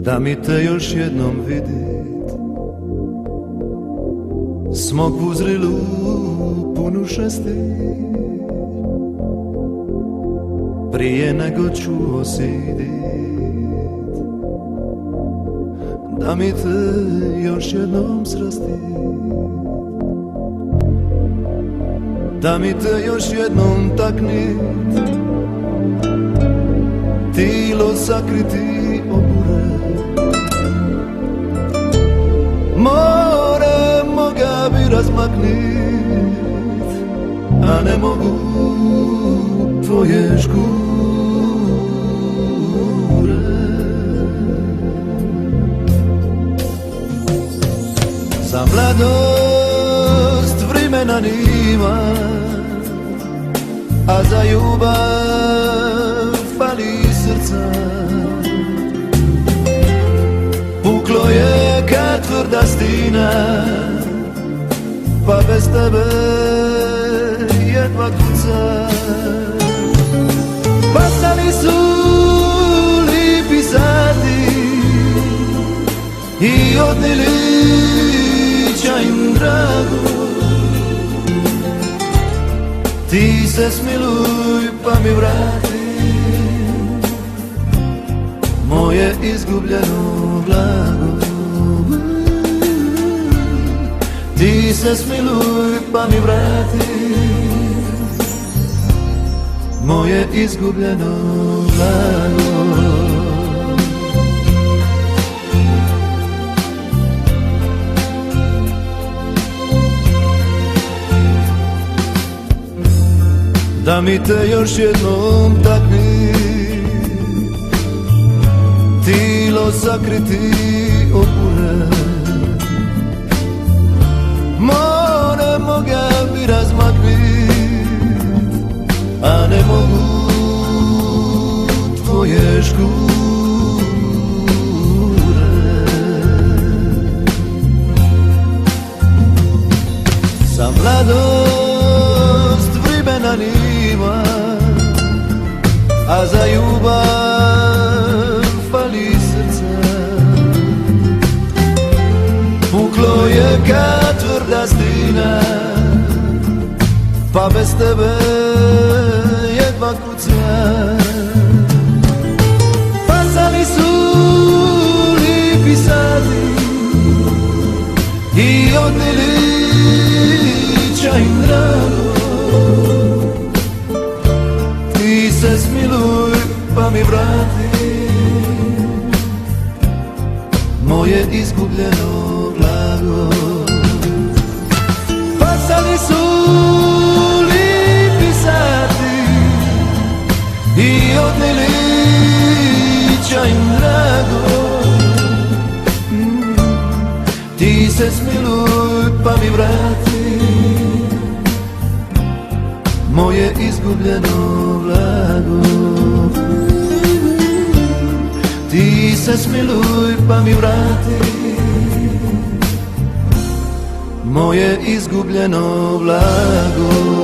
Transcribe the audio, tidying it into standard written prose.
da mi te još jednom vidit. Smok u zrilu punu šesti, prije nego ću osidit. Da mi te još jednom srasti, da mi te još jednom taknit, tilo sakriti obure. More moga bi razmaknit, a ne mogu tvoje škure. Za mladost vremena nima, a za ljubav fali srca. Puklo je kad tvrda stina, pa bez tebe jedva kuca. Pasali su lipi sati i odnili im drago. Ti se smiluj pa mi vrati moje izgubljeno blago. Ti se smiluj pa mi vrati moje izgubljeno blago. Da mi te još jednom takni, tilo sakriti obure. More moga bi razmaknit, a ne mogu tvoje škure. Za mladost vremena nima, a za ljubav fali srca. Puklo je kad tvrda stina, pa bez tebe jedva kuca. Pasali su lipi sati i odnili im drago. Ti se smiluj pa mi vrati moje izgubljeno blago. Pasali su lipi sati i odnili im drago. Ti se smiluj pa mi vrati moje izgubljeno blago. Ti se smiluj pa mi vrati moje izgubljeno blago.